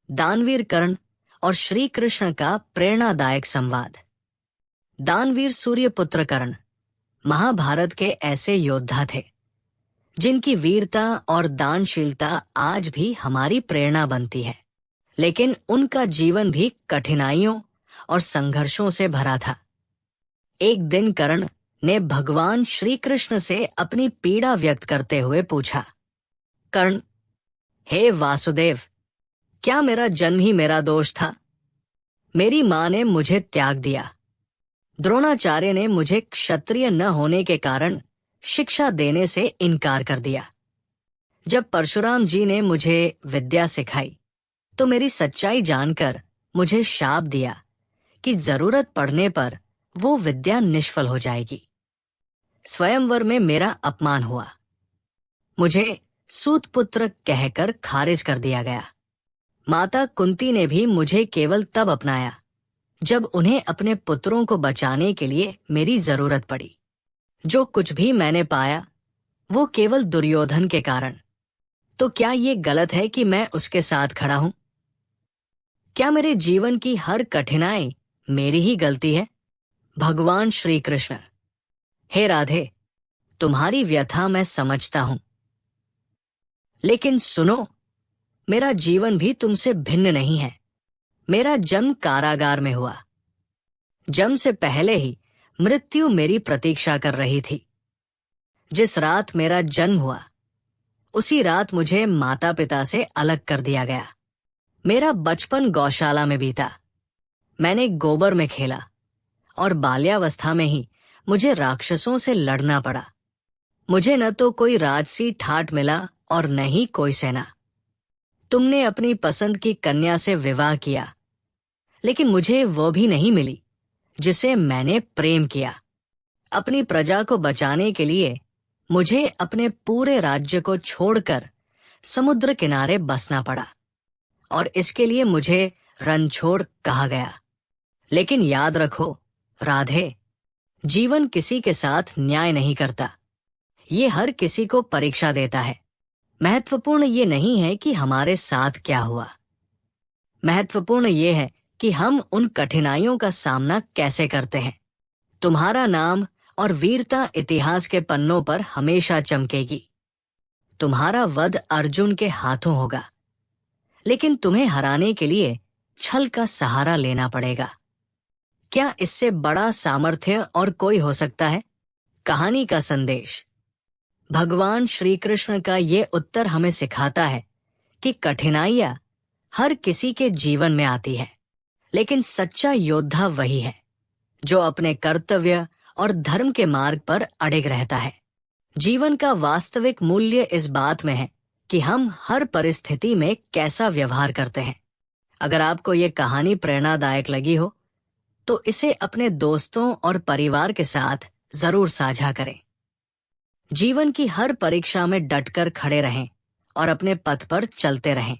दानवीर कर्ण और श्री कृष्ण का प्रेरणादायक संवाद। दानवीर सूर्यपुत्र कर्ण महाभारत के ऐसे योद्धा थे जिनकी वीरता और दानशीलता आज भी हमारी प्रेरणा बनती है, लेकिन उनका जीवन भी कठिनाइयों और संघर्षों से भरा था। एक दिन कर्ण ने भगवान श्री कृष्ण से अपनी पीड़ा व्यक्त करते हुए पूछा, कर्ण, हे वासुदेव, क्या मेरा जन्म ही मेरा दोष था? मेरी मां ने मुझे त्याग दिया। द्रोणाचार्य ने मुझे क्षत्रिय न होने के कारण शिक्षा देने से इनकार कर दिया। जब परशुराम जी ने मुझे विद्या सिखाई तो मेरी सच्चाई जानकर मुझे शाप दिया कि जरूरत पड़ने पर वो विद्या निष्फल हो जाएगी। स्वयंवर में मेरा अपमान हुआ। मुझे सूतपुत्र कहकर खारिज कर दिया गया। माता कुंती ने भी मुझे केवल तब अपनाया जब उन्हें अपने पुत्रों को बचाने के लिए मेरी जरूरत पड़ी। जो कुछ भी मैंने पाया वो केवल दुर्योधन के कारण। तो क्या ये गलत है कि मैं उसके साथ खड़ा हूं? क्या मेरे जीवन की हर कठिनाई मेरी ही गलती है? भगवान श्री कृष्ण, हे राधे, तुम्हारी व्यथा मैं समझता हूं, लेकिन सुनो, मेरा जीवन भी तुमसे भिन्न नहीं है। मेरा जन्म कारागार में हुआ। जन्म से पहले ही मृत्यु मेरी प्रतीक्षा कर रही थी। जिस रात मेरा जन्म हुआ उसी रात मुझे माता पिता से अलग कर दिया गया। मेरा बचपन गौशाला में बीता। मैंने गोबर में खेला और बाल्यावस्था में ही मुझे राक्षसों से लड़ना पड़ा। मुझे न तो कोई राजसी ठाट मिला और न ही कोई सेना। तुमने अपनी पसंद की कन्या से विवाह किया, लेकिन मुझे वो भी नहीं मिली जिसे मैंने प्रेम किया। अपनी प्रजा को बचाने के लिए मुझे अपने पूरे राज्य को छोड़कर समुद्र किनारे बसना पड़ा और इसके लिए मुझे रणछोड़ कहा गया। लेकिन याद रखो राधे, जीवन किसी के साथ न्याय नहीं करता। ये हर किसी को परीक्षा देता है। महत्वपूर्ण ये नहीं है कि हमारे साथ क्या हुआ, महत्वपूर्ण ये है कि हम उन कठिनाइयों का सामना कैसे करते हैं। तुम्हारा नाम और वीरता इतिहास के पन्नों पर हमेशा चमकेगी। तुम्हारा वध अर्जुन के हाथों होगा, लेकिन तुम्हें हराने के लिए छल का सहारा लेना पड़ेगा। क्या इससे बड़ा सामर्थ्य और कोई हो सकता है? कहानी का संदेश। भगवान श्री कृष्ण का ये उत्तर हमें सिखाता है कि कठिनाइयां हर किसी के जीवन में आती है, लेकिन सच्चा योद्धा वही है जो अपने कर्तव्य और धर्म के मार्ग पर अड़िग रहता है। जीवन का वास्तविक मूल्य इस बात में है कि हम हर परिस्थिति में कैसा व्यवहार करते हैं। अगर आपको ये कहानी प्रेरणादायक लगी हो तो इसे अपने दोस्तों और परिवार के साथ जरूर साझा करें। जीवन की हर परीक्षा में डटकर खड़े रहें और अपने पथ पर चलते रहें।